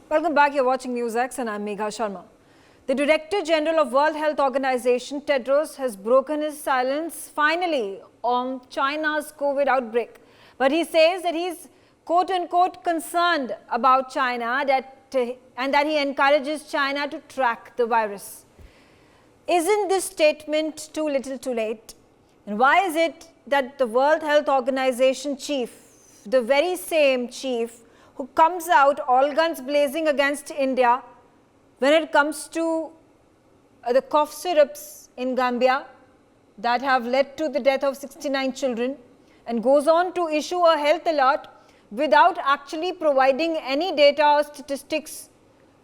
Welcome back. You're watching NewsX and I'm Megha Sharma. The Director General of World Health Organization, Tedros, has broken his silence finally on China's COVID outbreak. But he says that he's quote-unquote concerned about China and that he encourages China to track the virus. Isn't this statement too little too late? And why is it that the World Health Organization chief, the very same chief who comes out all guns blazing against India when it comes to the cough syrups in Gambia that have led to the death of 69 children, and goes on to issue a health alert without actually providing any data or statistics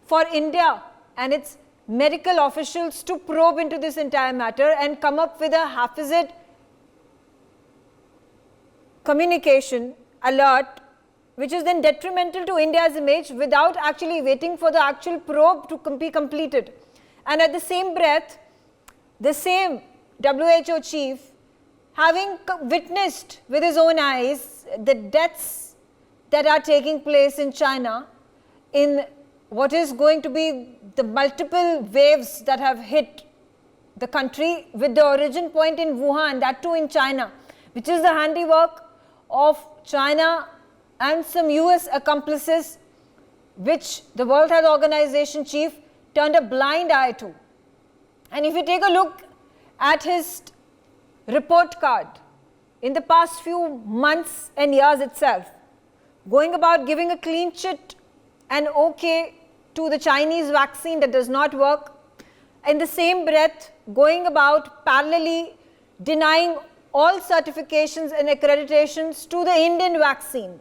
for India and its medical officials to probe into this entire matter and come up with a haphazard communication alert, which is then detrimental to India's image without actually waiting for the actual probe to be completed. And at the same breath, the same WHO chief, having witnessed with his own eyes the deaths that are taking place in China in what is going to be the multiple waves that have hit the country, with the origin point in Wuhan, that too in China, which is the handiwork of China and some US accomplices, which the World Health Organization chief turned a blind eye to. And if you take a look at his report card in the past few months and years itself, going about giving a clean chit and okay to the Chinese vaccine that does not work, in the same breath going about parallelly denying all certifications and accreditations to the Indian vaccine.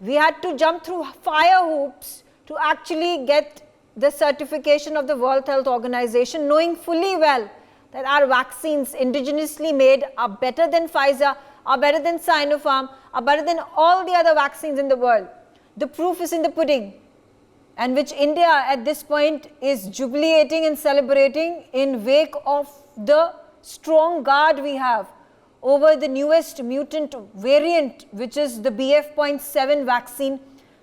We had to jump through fire hoops to actually get the certification of the World Health Organization, knowing fully well that our vaccines indigenously made are better than Pfizer, are better than Sinopharm, are better than all the other vaccines in the world. The proof is in the pudding, and which India at this point is jubilating and celebrating in wake of the strong guard we have over the newest mutant variant, which is the BF.7 vaccine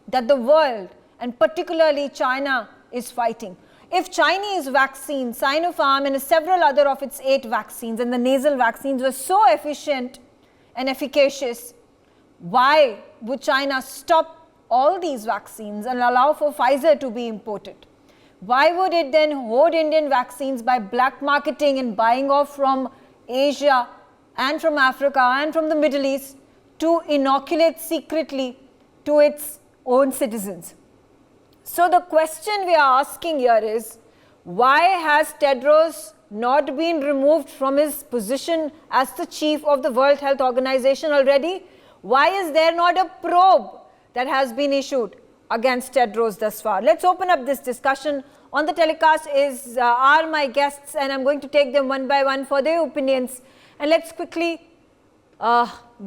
that the world and particularly China is fighting. If Chinese vaccine, Sinopharm and several other of its 8 vaccines and the nasal vaccines were so efficient and efficacious, why would China stop all these vaccines and allow for Pfizer to be imported? Why would it then hoard Indian vaccines by black marketing and buying off from Asia and from Africa and from the Middle East to inoculate secretly to its own citizens? So the question we are asking here is, why has Tedros not been removed from his position as the chief of the World Health Organization already? Why is there not a probe that has been issued against Tedros thus far? Let's open up this discussion. On the telecast are my guests, and I'm going to take them one by one for their opinions. And let's quickly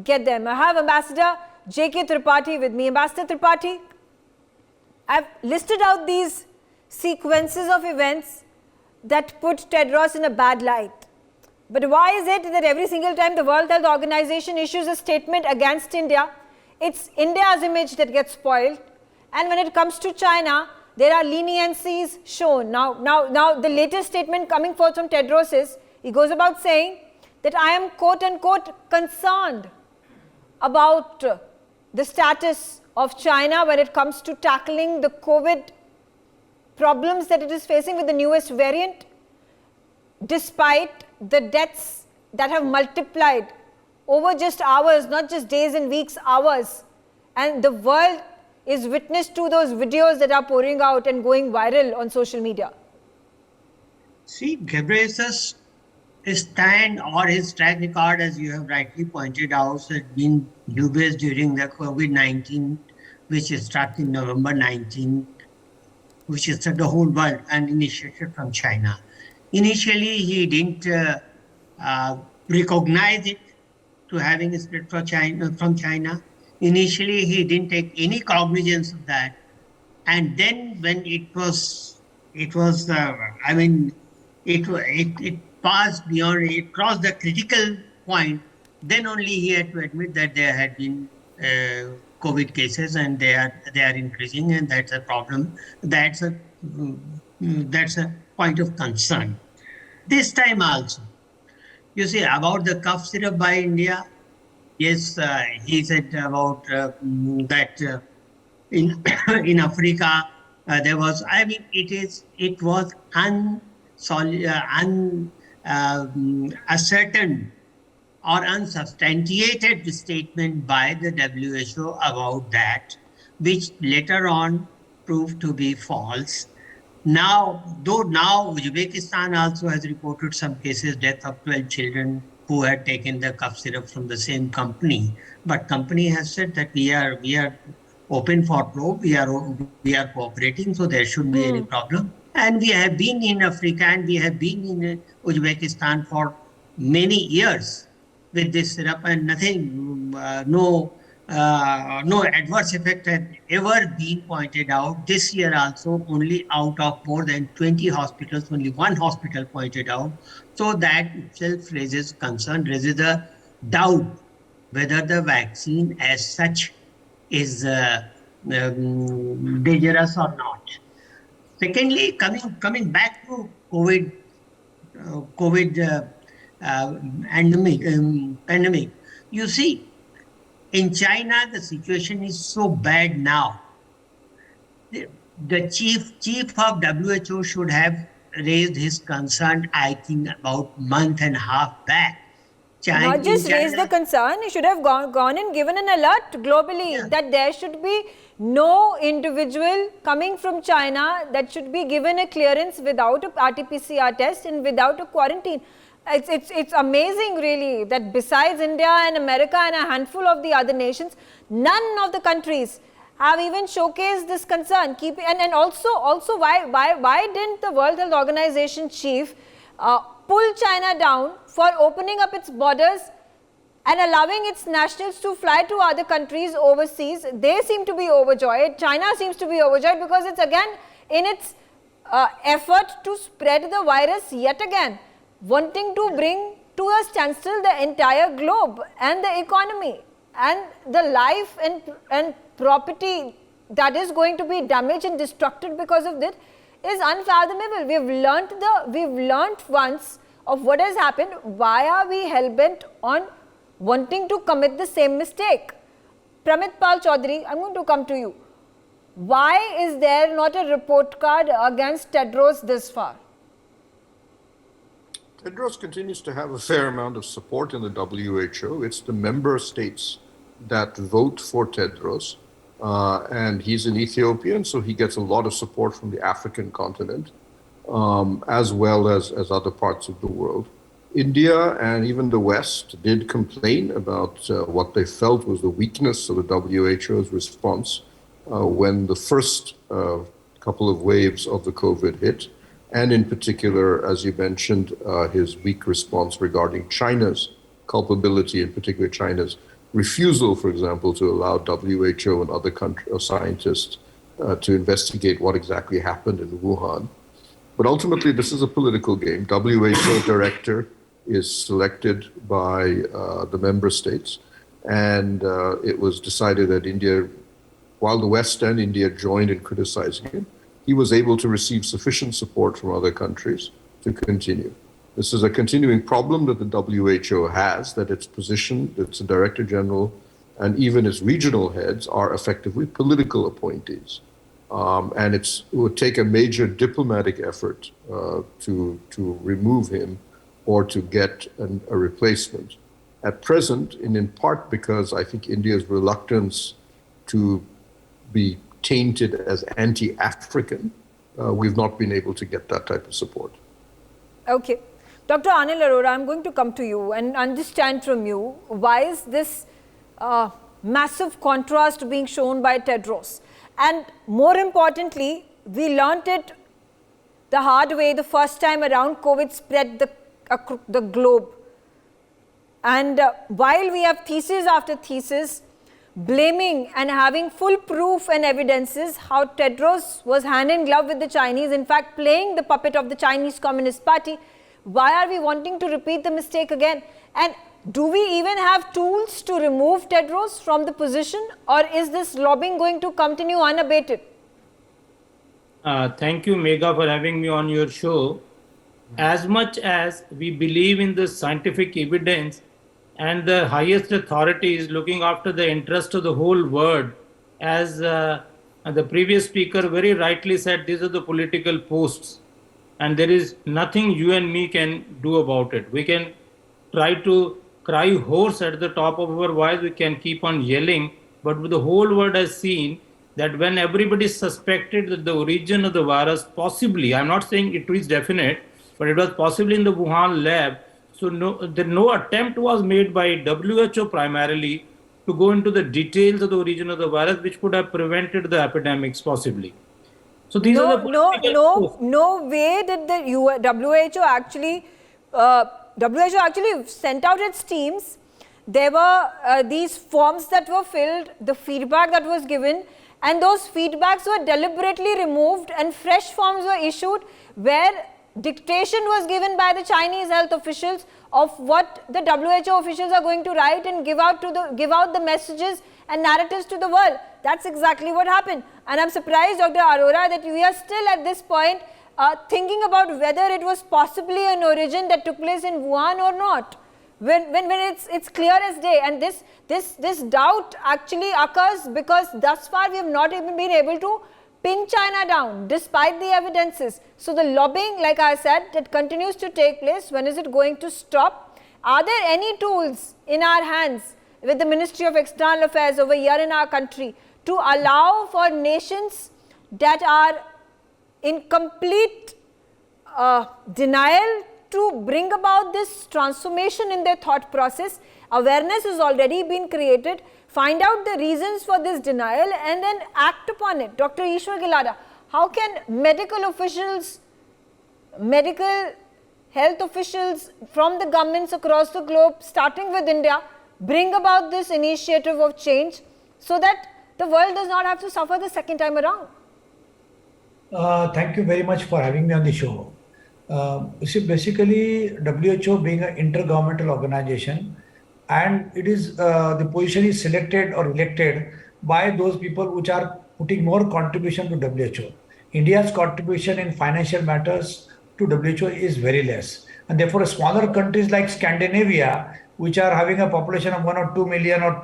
get them. I have Ambassador J.K. Tripathi with me. Ambassador Tripathi, I've listed out these sequences of events that put Tedros in a bad light. But why is it that every single time the World Health Organization issues a statement against India, it's India's image that gets spoiled, and when it comes to China, there are leniencies shown. Now the latest statement coming forth from Tedros is, he goes about saying that I am quote-unquote concerned about the status of China when it comes to tackling the COVID problems that it is facing with the newest variant, despite the deaths that have multiplied over just hours, not just days and weeks, hours. And the world is witness to those videos that are pouring out and going viral on social media. See, Ghebreyesus' stand or his track record, as you have rightly pointed out, has been dubious during the COVID-19, which struck in November 19, which struck the whole world and initiated from China. Initially, he didn't recognize it to having a spread from China. Initially, he didn't take any cognizance of that. And then when it passed beyond, it crossed the critical point, then only he had to admit that there had been COVID cases, and they are increasing, and that's a problem. That's a point of concern. This time also, you see about the cough syrup by India. Yes, he said about that in in Africa there was. I mean, it was unascertained or unsubstantiated statement by the WHO about that, which later on proved to be false. Now Uzbekistan also has reported some cases, death of 12 children who had taken the cough syrup from the same company. But company has said that we are open for probe, we are cooperating, so there shouldn't be any problem. And we have been in Africa and we have been in Uzbekistan for many years with this syrup, and nothing, no adverse effect had ever been pointed out. This year also, only out of more than 20 hospitals, only one hospital pointed out. So that itself raises concern, raises a doubt whether the vaccine as such is dangerous or not. Secondly, coming back to COVID pandemic, you see, in China, the situation is so bad now. The chief of WHO should have raised his concern, I think, about month and a half back. Not just raised the concern, he should have gone and given an alert globally that there should be no individual coming from China that should be given a clearance without a RT-PCR test and without a quarantine. It's amazing really that besides India and America and a handful of the other nations, none of the countries have even showcased this concern. And also why didn't the World Health Organization chief pull China down for opening up its borders and allowing its nationals to fly to other countries overseas? They seem to be overjoyed. China seems to be overjoyed because it's again in its effort to spread the virus yet again, wanting to bring to a standstill the entire globe and the economy and the life and property that is going to be damaged and destructed because of this is unfathomable. We've learnt once of what has happened. Why are we hell-bent on wanting to commit the same mistake? Pramit Pal Chaudhary, I'm going to come to you. Why is there not a report card against Tedros this far? Tedros continues to have a fair amount of support in the WHO. It's the member states that vote for Tedros. And he's an Ethiopian, so he gets a lot of support from the African continent, as well as other parts of the world. India and even the West did complain about what they felt was the weakness of the WHO's response when the first couple of waves of the COVID hit, and in particular, as you mentioned, his weak response regarding China's culpability, in particular China's refusal, for example, to allow WHO and other scientists to investigate what exactly happened in Wuhan. But ultimately, this is a political game. WHO director is selected by the member states, and it was decided that India, while the West and India joined in criticizing him, he was able to receive sufficient support from other countries to continue. This is a continuing problem that the WHO has, that its position, its director general, and even its regional heads are effectively political appointees. And it would take a major diplomatic effort to remove him or to get a replacement. At present, and in part because I think India's reluctance to be tainted as anti-African, we've not been able to get that type of support. Okay. Dr. Anil Arora, I'm going to come to you and understand from you, why is this massive contrast being shown by Tedros? And more importantly, we learnt it the hard way the first time around COVID spread the globe. And while we have thesis after thesis blaming and having full proof and evidences how Tedros was hand in glove with the Chinese, in fact playing the puppet of the Chinese Communist Party, why are we wanting to repeat the mistake again? And do we even have tools to remove Tedros from the position, or is this lobbying going to continue unabated? Thank you, Megha, for having me on your show. As much as we believe in the scientific evidence and the highest authorities looking after the interest of the whole world, as the previous speaker very rightly said, these are the political posts, and there is nothing you and me can do about it. We can try to cry hoarse at the top of our voice, we can keep on yelling, but the whole world has seen that when everybody suspected that the origin of the virus possibly, I'm not saying it is definite, but it was possibly in the Wuhan lab. So no attempt was made by WHO primarily to go into the details of the origin of the virus, which could have prevented the epidemics possibly. So these are the no way did the WHO actually sent out its teams. There were these forms that were filled, the feedback that was given, and those feedbacks were deliberately removed and fresh forms were issued where dictation was given by the Chinese health officials of what the WHO officials are going to write and give out the messages and narratives to the world. That's exactly what happened. And I'm surprised, Dr. Arora, that we are still at this point thinking about whether it was possibly an origin that took place in Wuhan or not. When it's clear as day, and this doubt actually occurs because thus far we have not even been able to pin China down despite the evidences. So the lobbying, like I said, that continues to take place. When is it going to stop? Are there any tools in our hands with the Ministry of External Affairs over here in our country to allow for nations that are in complete denial to bring about this transformation in their thought process? Awareness has already been created. Find out the reasons for this denial and then act upon it. Dr. Ishwar Gilada, how can medical officials, medical health officials from the governments across the globe, starting with India, bring about this initiative of change so that the world does not have to suffer the second time around? Thank you very much for having me on the show. See, basically, WHO being an intergovernmental organization, and it is the position is selected or elected by those people which are putting more contribution to WHO. India's contribution in financial matters to WHO is very less, and therefore smaller countries like Scandinavia, which are having a population of 1 or 2 million or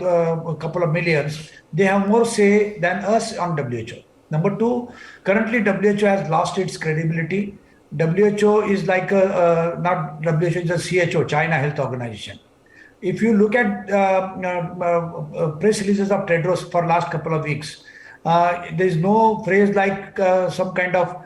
a couple of millions, they have more say than us on WHO. Number two, currently WHO has lost its credibility. WHO is like not WHO, is a CHO, China Health Organization. If you look at press releases of Tedros for last couple of weeks, there is no phrase like some kind of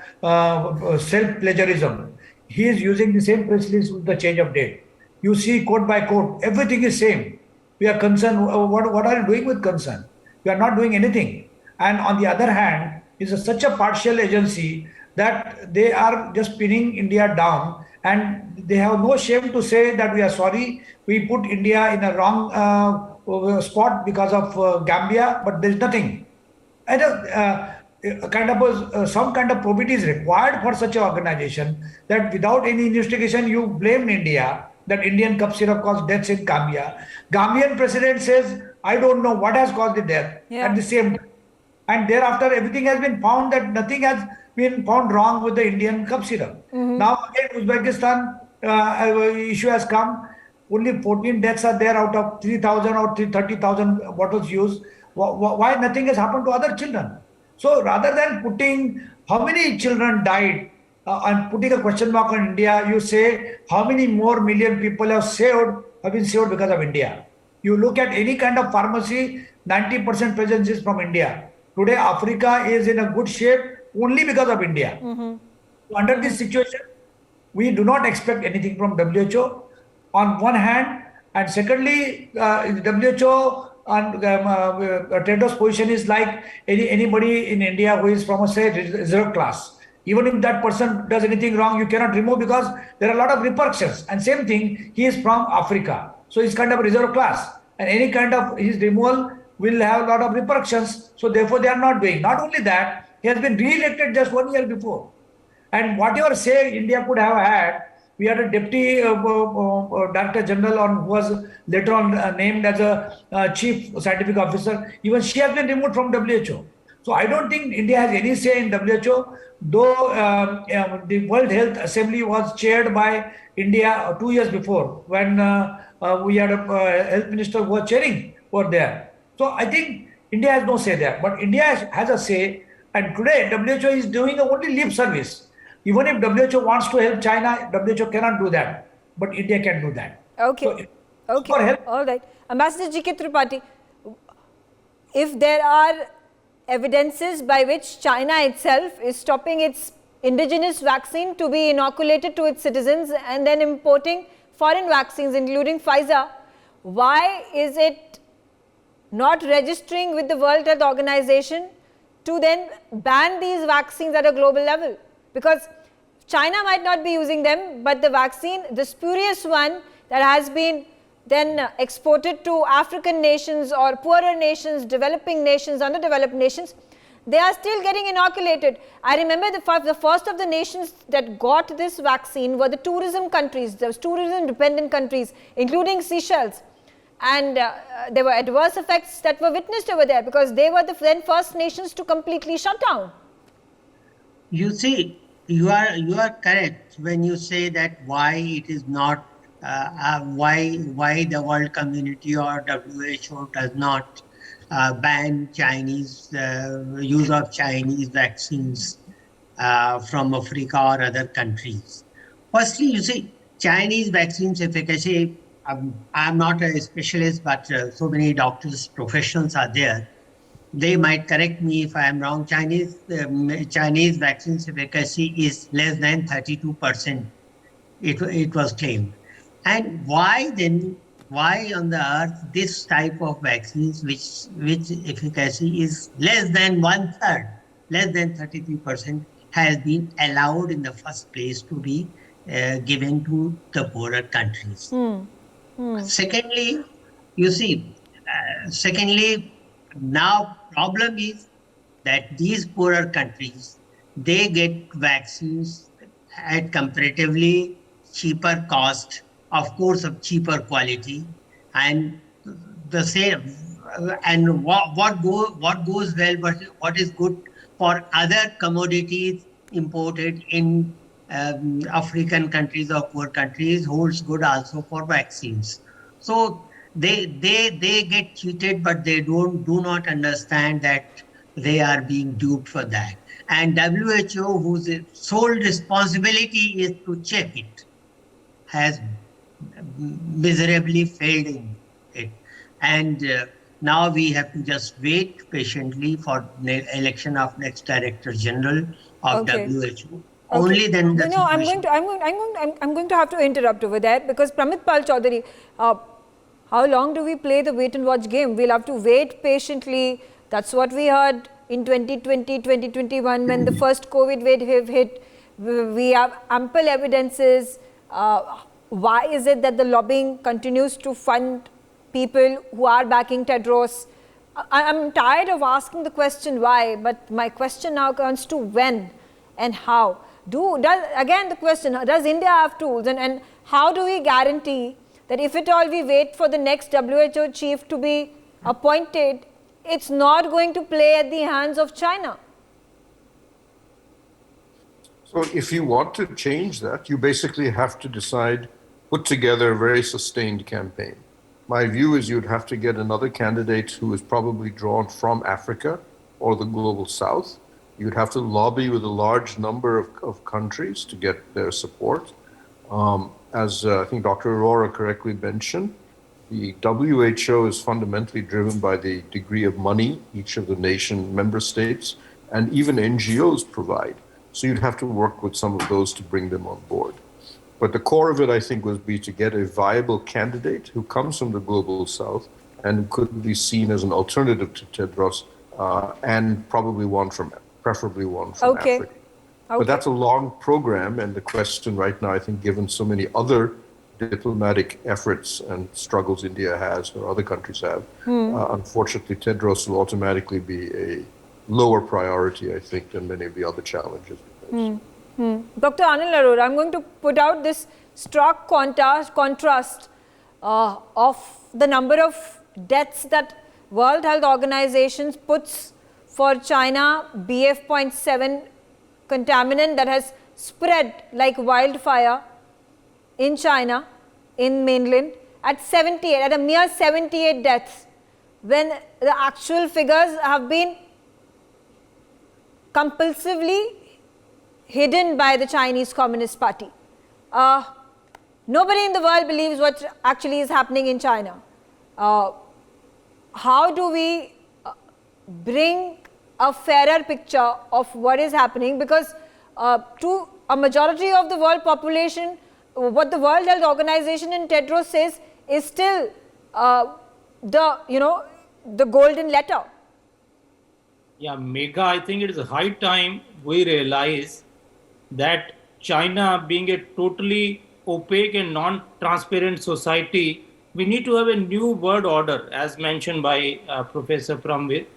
self-plagiarism. He is using the same press release with the change of date. You see quote by quote, everything is same. We are concerned, what are you doing with concern? You are not doing anything. And on the other hand, it's such a partial agency that they are just pinning India down, and they have no shame to say that we are sorry, we put India in a wrong spot because of Gambia, but there's nothing. And some kind of probity is required for such an organization that without any investigation you blame India that Indian cup syrup caused deaths in Gambia. Gambian president says, I don't know what has caused the death at the same time. And thereafter everything has been found that nothing has been found wrong with the Indian cup syrup. Now again Uzbekistan issue has come. Only 14 deaths are there out of 3,000 or 30,000 bottles used. Why nothing has happened to other children? So rather than putting how many children died and putting a question mark on India, you say how many more million people have been saved because of India. You look at any kind of pharmacy, 90% presence is from India. Today, Africa is in a good shape only because of India. So under this situation, we do not expect anything from WHO on one hand, and secondly, WHO and Tedros' position is like anybody in India who is from a say reserve class. Even if that person does anything wrong, you cannot remove because there are a lot of repercussions. And same thing, he is from Africa, so he's kind of a reserve class, and any kind of his removal will have a lot of repercussions. So therefore, they are not doing. Not only that, he has been re-elected just 1 year before. And whatever say India could have had, We had a deputy director general who was later on named as a chief scientific officer. Even she has been removed from WHO. So I don't think India has any say in WHO, though the World Health Assembly was chaired by India 2 years before when we had a health minister who was chairing over there. So I think India has no say there, but India has a say, and today WHO is doing only lip service. Even if WHO wants to help China, WHO cannot do that, but India can do that. Okay. So, Okay. for help, All right. Ambassador G.K. Tripathi, if there are evidences by which China itself is stopping its indigenous vaccine to be inoculated to its citizens and then importing foreign vaccines, including Pfizer, why is it not registering with the World Health Organization to then ban these vaccines at a global level? Because China might not be using them, but the vaccine, the spurious one that has been then exported to African nations or poorer nations, developing nations, underdeveloped nations, they are still getting inoculated. I remember the first of the nations that got this vaccine were the tourism countries, those tourism dependent countries, including Seychelles. And there were adverse effects that were witnessed over there because they were the then first nations to completely shut down. You see, you are correct when you say that why it is not why the world community or WHO does not ban Chinese use of Chinese vaccines from Africa or other countries. Firstly, you see, Chinese vaccines efficacy. I'm not a specialist, but so many doctors, professionals are there. They might correct me if I am wrong. Chinese vaccines efficacy is less than 32%. It was claimed. And why then? Why on the earth this type of vaccines, which efficacy is less than 1/3, less than 33%, has been allowed in the first place to be given to the poorer countries? Secondly, you see, now problem is that these poorer countries, they get vaccines at comparatively cheaper cost, of course, of cheaper quality, and the same. And what goes well, what is good for other commodities imported in African countries or poor countries holds good also for vaccines. So they get cheated, but they do not understand that they are being duped for that. And WHO, whose sole responsibility is to check it, has miserably failed in it. And now we have to just wait patiently for the election of next Director General of WHO. Only then the I'm going to have to interrupt over there because Pramit Pal Chaudhary, how long do we play the wait and watch game? We'll have to wait patiently. That's what we heard in 2020, 2021 when the first COVID wave hit. We have ample evidences. Why is it that the lobbying continues to fund people who are backing Tedros? I'm tired of asking the question why, but my question now comes to when and how. Again the question, does India have tools, and how do we guarantee that if at all we wait for the next WHO chief to be appointed, it's not going to play at the hands of China? So if you want to change that, you basically have to decide, put together a very sustained campaign. My view is you'd have to get another candidate who is probably drawn from Africa or the global south. You'd have to lobby with a large number of countries to get their support. As I think Dr. Arora correctly mentioned, the WHO is fundamentally driven by the degree of money each of the nation member states and even NGOs provide. So you'd have to work with some of those to bring them on board. But the core of it, I think, would be to get a viable candidate who comes from the global south and could be seen as an alternative to Tedros, and preferably one from Africa. But that's a long program, and the question right now, I think, given so many other diplomatic efforts and struggles India has or other countries have, unfortunately, Tedros will automatically be a lower priority, I think, than many of the other challenges we face. Dr. Anil Arora, I'm going to put out this stark contrast of the number of deaths that World Health Organization puts for China BF.7 contaminant that has spread like wildfire in China, in mainland, at 78, at a mere 78 deaths, when the actual figures have been compulsively hidden by the Chinese Communist Party. Nobody in the world believes what actually is happening in China. How do we bring a fairer picture of what is happening? Because to a majority of the world population, what the World Health Organization and Tedros says is still the golden letter. Yeah, Megha, I think it is high time we realize that China, being a totally opaque and non-transparent society, we need to have a new world order, as mentioned by Professor Pramvir,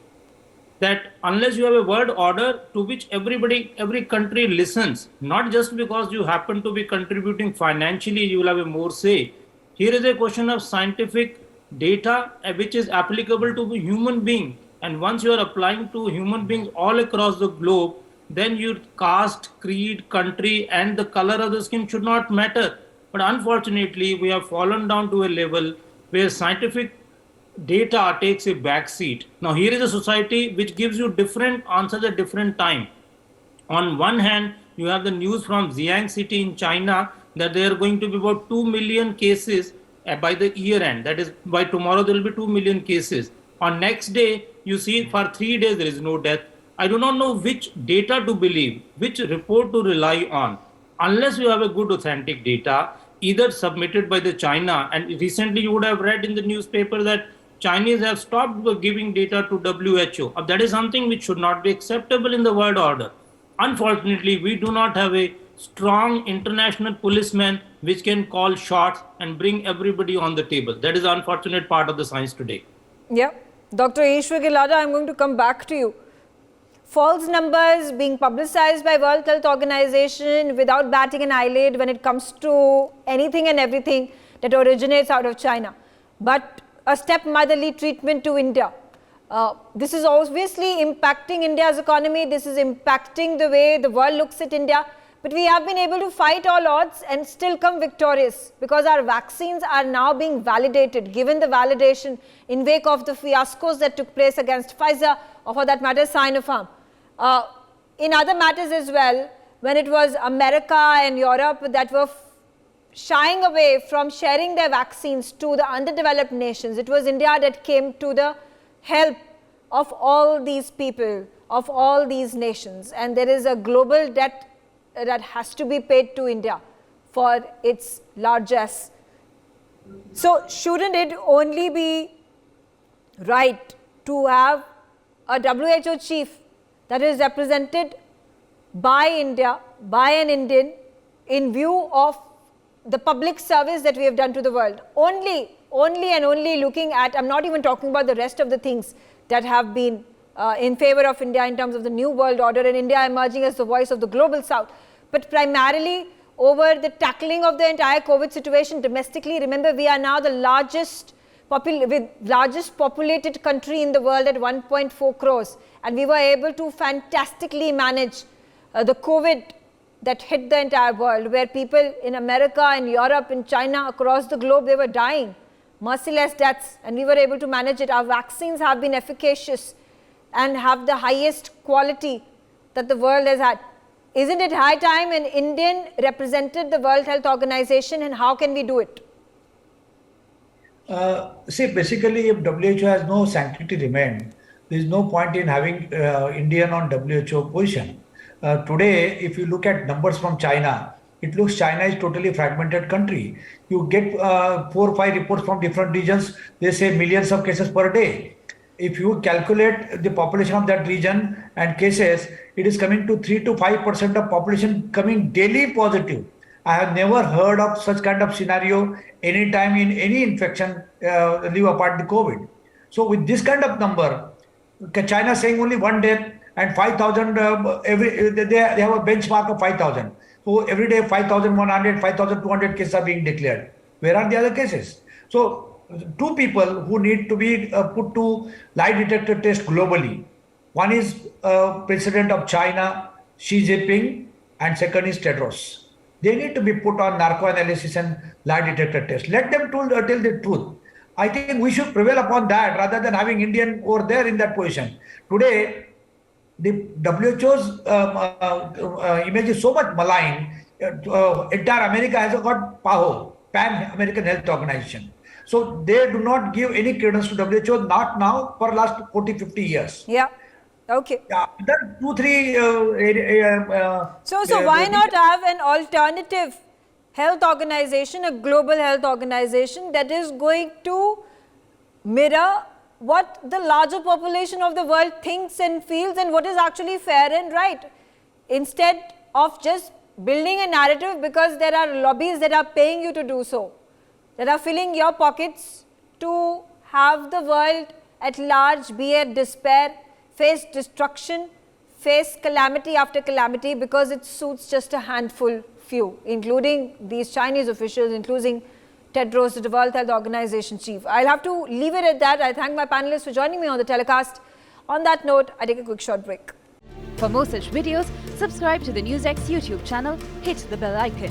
that unless you have a world order to which every country listens, not just because you happen to be contributing financially, you will have a more say. Here is a question of scientific data which is applicable to the human being. And once you are applying to human beings all across the globe, then your caste, creed, country, and the color of the skin should not matter. But unfortunately, we have fallen down to a level where scientific data takes a back seat. Now, here is a society which gives you different answers at different time. On one hand, you have the news from Xi'an city in China that there are going to be about 2 million cases by the year end. That is, by tomorrow there will be 2 million cases. On next day, you see for 3 days there is no death. I do not know which data to believe, which report to rely on. Unless you have a good authentic data, either submitted by the China, and recently you would have read in the newspaper that Chinese have stopped giving data to WHO. That is something which should not be acceptable in the world order. Unfortunately, we do not have a strong international policeman which can call shots and bring everybody on the table. That is the unfortunate part of the science today. Yeah. Dr. Ishwar Gilada, I'm going to come back to you. False numbers being publicized by World Health Organization without batting an eyelid when it comes to anything and everything that originates out of China. But a stepmotherly treatment to India. This is obviously impacting India's economy. This is impacting the way the world looks at India. But we have been able to fight all odds and still come victorious because our vaccines are now being validated, given the validation in wake of the fiascos that took place against Pfizer or for that matter Sinopharm. In other matters as well, when it was America and Europe that were shying away from sharing their vaccines to the underdeveloped nations, it was India that came to the help of all these people, of all these nations. And there is a global debt that has to be paid to India for its largesse. So shouldn't it only be right to have a WHO chief that is represented by India, by an Indian, in view of the public service that we have done to the world? Only and only looking at, I'm not even talking about the rest of the things that have been in favor of India in terms of the new world order and India emerging as the voice of the global south, but primarily over the tackling of the entire COVID situation domestically. Remember, we are now the largest populated country in the world at 1.4 crores, and we were able to fantastically manage the COVID that hit the entire world, where people in America and Europe and China across the globe, they were dying, merciless deaths, and we were able to manage it. Our vaccines have been efficacious and have the highest quality that the world has had. Isn't it high time an Indian represented the World Health Organization, and how can we do it? See, basically, if WHO has no sanctity remained, there is no point in having Indian on WHO position. Today, if you look at numbers from China, it looks China is totally fragmented country. You get 4 or 5 reports from different regions. They say millions of cases per day. If you calculate the population of that region and cases, it is coming to 3 to 5% of population coming daily positive. I have never heard of such kind of scenario any time in any infection, leave apart the COVID. So with this kind of number, China saying only 1 death, and 5,000 they have a benchmark of 5,000. So every day 5,100, 5,200 cases are being declared. Where are the other cases? So two people who need to be put to lie detector test globally. One is President of China, Xi Jinping, and second is Tedros. They need to be put on narco analysis and lie detector test. Let them tell the truth. I think we should prevail upon that rather than having Indian over there in that position. Today, the WHO's image is so much malign. Entire America has got PAHO, Pan American Health Organization. So they do not give any credence to WHO, not now, for last 40, 50 years. Yeah. Okay. Yeah, there are 2, 3. So why not have an alternative health organization, a global health organization that is going to mirror what the larger population of the world thinks and feels and what is actually fair and right, instead of just building a narrative because there are lobbies that are paying you to do so, that are filling your pockets to have the world at large be at despair, face destruction, face calamity after calamity because it suits just a handful few, including these Chinese officials, including Tedros, the World Health Organization chief. I'll have to leave it at that. I thank my panelists for joining me on the telecast. On that note, I take a quick short break. For more such videos, subscribe to the NewsX YouTube channel, hit the bell icon.